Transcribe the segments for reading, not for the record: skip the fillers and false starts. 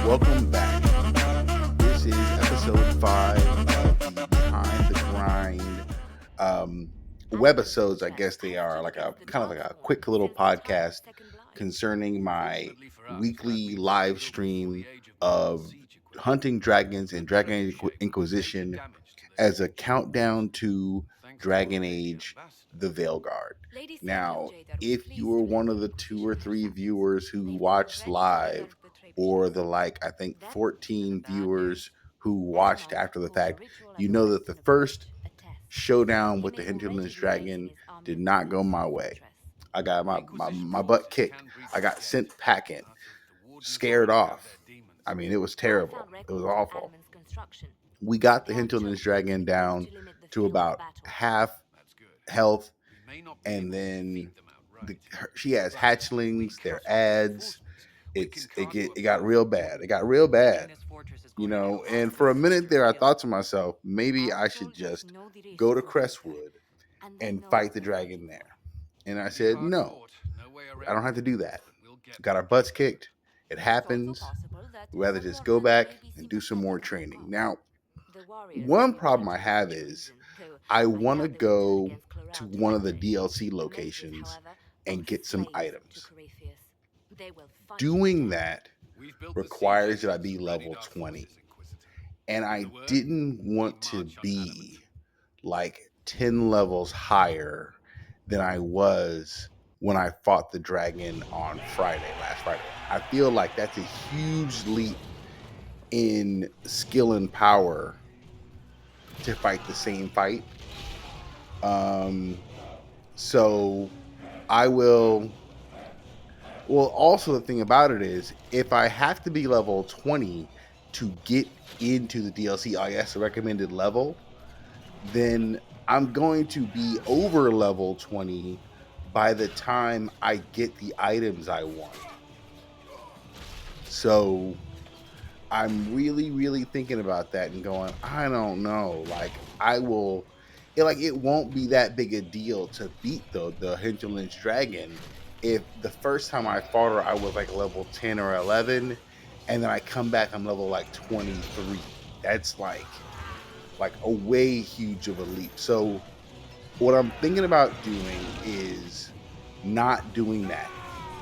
Welcome back. This is episode 5 of the Behind the Grind um, webisodes. I guess they are like a kind of like a quick little podcast concerning my weekly live stream of hunting dragons and Dragon Inquisition as a countdown to Dragon Age: The Veilguard. Now, if you were one of the 2 or 3 viewers who watched live, or the I think 14 viewers who watched after the fact, you know that the first showdown with the Hinterlands Dragon did not go my way. I got my butt kicked. I got sent packing, scared off. I mean, it was terrible. It was awful. We got the Hinterlands Dragon down to about half health, and then she has hatchlings, their ads. It got real bad. It got real bad, And for a minute there, I thought to myself, maybe I should just go to Crestwood and fight the dragon there. And I said, no, I don't have to do that. Got our butts kicked. It happens. We'd rather just go back and do some more training. Now, one problem I have is I want to go to one of the DLC locations and get some items. Doing that requires that I be level 20. And I didn't want to be like 10 levels higher than I was when I fought the dragon on last Friday. I feel like that's a huge leap in skill and power to fight the same fight. So I will. Well, also the thing about it is, if I have to be level 20 to get into the DLC, I guess the recommended level, then I'm going to be over level 20 by the time I get the items I want. So I'm really, really thinking about that and going, I don't know. It won't be that big a deal to beat the Hinterlands Dragon if the first time I fought her I was like level 10 or 11, and then I come back I'm level like 23. That's like a way huge of a leap. So what I'm thinking about doing is not doing that.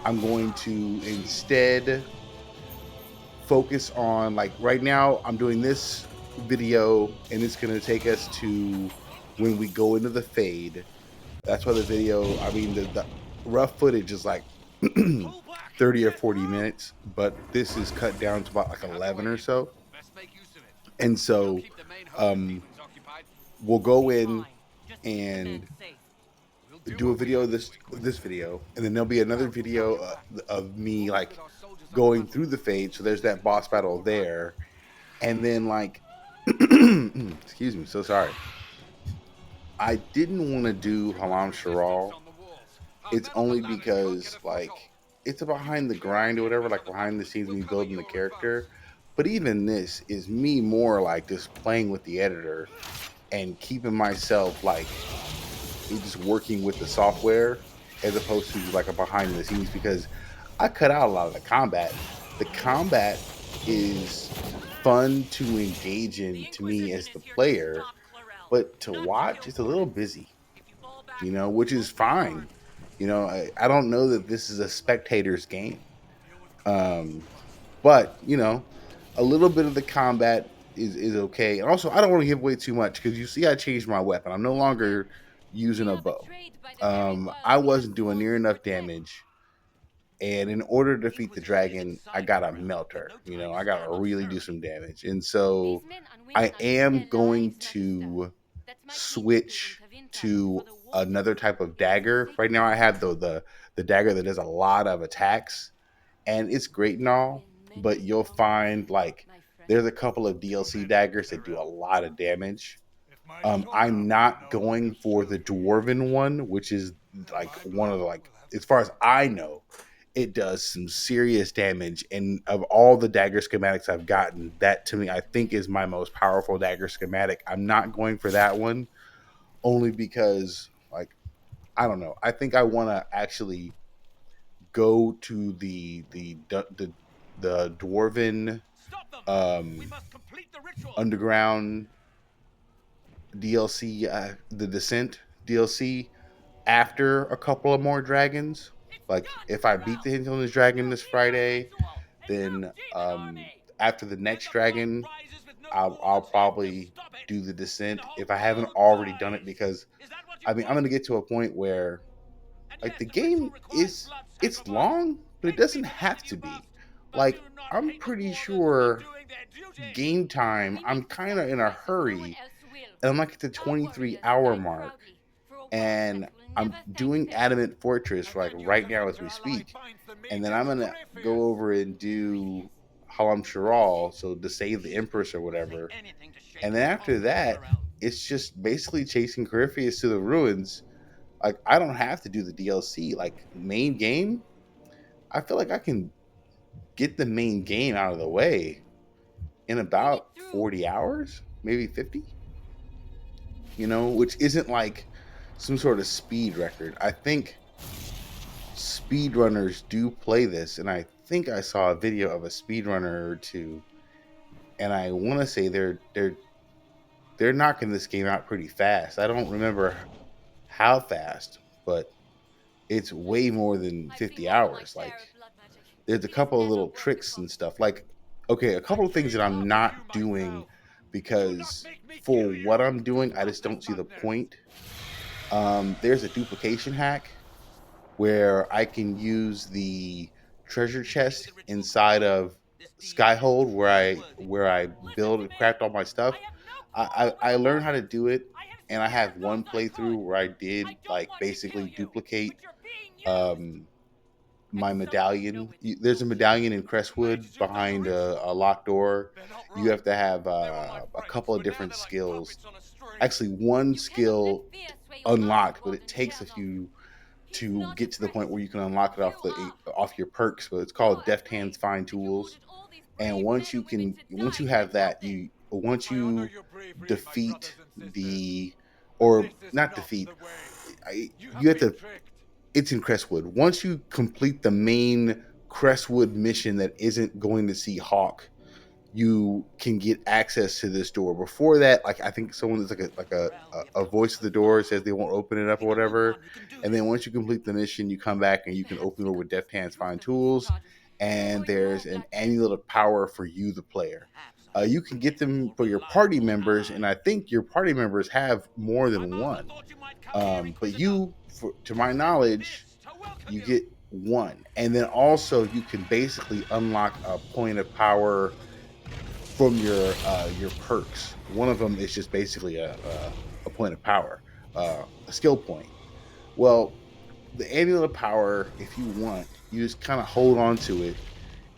I'm going to instead focus on, like, right now I'm doing this video and it's going to take us to when we go into the fade. That's why the video, I mean, the rough footage is like 30 or 40 minutes, but this is cut down to about like 11 or so. And so we'll go in and do a video of this video, and then there'll be another video of me like going through the fade. So there's that boss battle there, and then like excuse me, so sorry. I didn't want to do Halam Sharal. It's only because like it's a behind the grind or whatever, like behind the scenes me building the character. But even this is me more like just playing with the editor and keeping myself like just working with the software as opposed to like a behind the scenes, because I cut out a lot of the combat. The combat is fun to engage in to me as the player, but to watch it's a little busy, which is fine. I don't know that this is a spectator's game. But a little bit of the combat is okay. And also, I don't want to give away too much because you see I changed my weapon. I'm no longer using a bow. I wasn't doing near enough damage, and in order to defeat the dragon, I gotta melt her. I gotta really do some damage, and so I am going to switch to another type of dagger. Right now, I have the dagger that does a lot of attacks, and it's great and all, but you'll find like there's a couple of DLC daggers that do a lot of damage. I'm not going for the dwarven one, which is like one of the, like, as far as I know, it does some serious damage. And of all the dagger schematics I've gotten, that to me I think is my most powerful dagger schematic. I'm not going for that one only because, like, I don't know. I think I want to actually go to the dwarven um underground DLC, the Descent DLC, after a couple of more dragons. Like if I beat the Hinterlands dragon this Friday, then after the next dragon, I'll probably do the Descent if I haven't already done it, because I mean I'm gonna get to a point where like the game is, it's long, but it doesn't have to be. Like I'm pretty sure game time, I'm kind of in a hurry, and I'm like at the 23-hour mark, and I'm doing Adamant Fortress like right now as we speak, and then I'm gonna go over and do Halam Shiral, so to save the Empress or whatever, and then after that, it's just basically chasing Corypheus to the ruins. Like I don't have to do the DLC. Like main game, I feel like I can get the main game out of the way in about 40 hours, maybe 50. Which isn't like some sort of speed record. I think speedrunners do play this, and I think I saw a video of a speedrunner or two, and I want to say they're knocking this game out pretty fast. I don't remember how fast, but it's way more than 50 hours. Like there's a couple of little tricks and stuff. Like okay, a couple of things that I'm not doing because for what I'm doing, I just don't see the point. There's a duplication hack where I can use the treasure chest inside of Skyhold, where I build and craft all my stuff. I learned how to do it, and I have one playthrough where I did like basically duplicate um, my medallion. There's a medallion in Crestwood behind a locked door. You have to have a couple of different skills. Actually, one skill unlocked, but it takes a few to get to the point where you can unlock it off your perks. But it's called Deft Hands Fine Tools. And once you have that, once you defeat the, or not defeat, you have to. It's in Crestwood. Once you complete the main Crestwood mission that isn't going to see Hawk, you can get access to this door. Before that, like I think someone that's like a voice at the door says they won't open it up or whatever. And then once you complete the mission, you come back and you can open it with Deft Hands Find Tools. And there's an amulet of power for you, the player. You can get them for your party members, and I think your party members have more than one. But to my knowledge, you get one, and then also you can basically unlock a point of power from your perks. One of them is just basically a point of power, a skill point. Well, the amulet of power, if you want, you just kind of hold on to it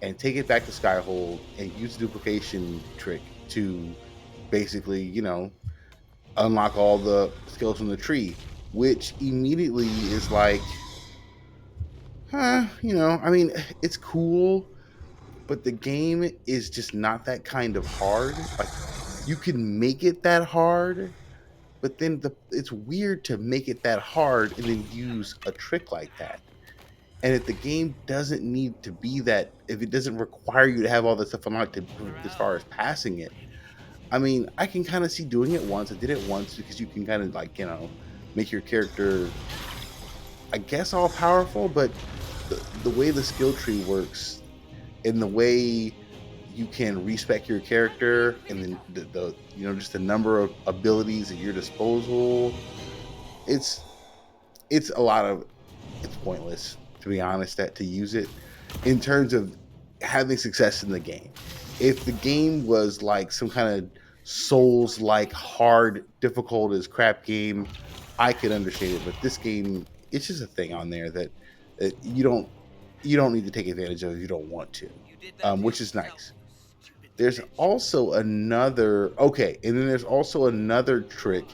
and take it back to Skyhold and use the duplication trick to basically, unlock all the skills from the tree, which immediately is like, I mean, it's cool, but the game is just not that kind of hard. Like you can make it that hard, but then it's weird to make it that hard and then use a trick like that. And if the game doesn't need to be that, if it doesn't require you to have all this stuff unlocked as far as passing it, I mean, I can kind of see doing it once. I did it once because you can kind of like, make your character, I guess, all powerful, but the way the skill tree works and the way you can respec your character and then just the number of abilities at your disposal, it's a lot of, it's pointless, to be honest, that to use it in terms of having success in the game. If the game was like some kind of Souls like hard, difficult as crap game, I could understand it. But this game, it's just a thing on there that you don't need to take advantage of if you don't want to, which is nice. There's also another, okay, and then there's also another trick,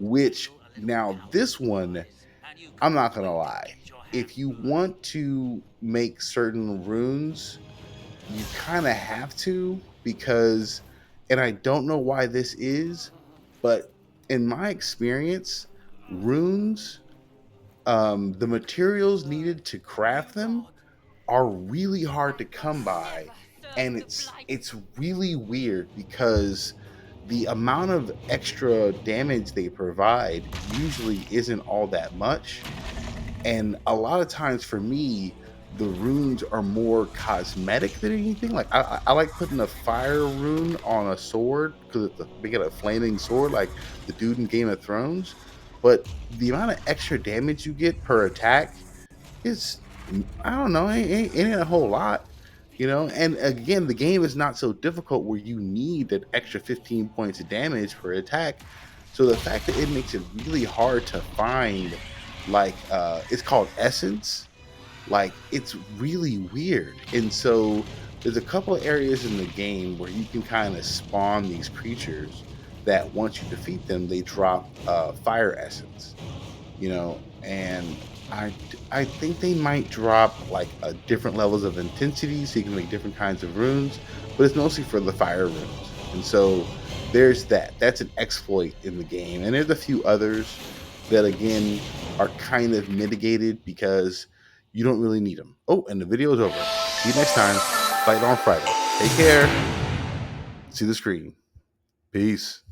which now this one, I'm not gonna lie. If you want to make certain runes, you kind of have to, because, and I don't know why this is, but in my experience, runes, the materials needed to craft them are really hard to come by, and it's really weird because the amount of extra damage they provide usually isn't all that much. And a lot of times for me, the runes are more cosmetic than anything. Like I like putting a fire rune on a sword because it's we get a flaming sword like the dude in Game of Thrones. But the amount of extra damage you get per attack is, I don't know, ain't a whole lot, you know. And again, the game is not so difficult where you need that extra 15 points of damage per attack. So the fact that it makes it really hard to find, like, it's called essence, like it's really weird. And so there's a couple of areas in the game where you can kind of spawn these creatures that once you defeat them, they drop fire essence, you know. And I think they might drop like a different levels of intensity so you can make different kinds of runes, but it's mostly for the fire runes. And so there's that. That's an exploit in the game. And there's a few others that again are kind of mitigated because you don't really need them. Oh, and the video is over. See you next time. Fight on Friday. Take care. See the screen. Peace.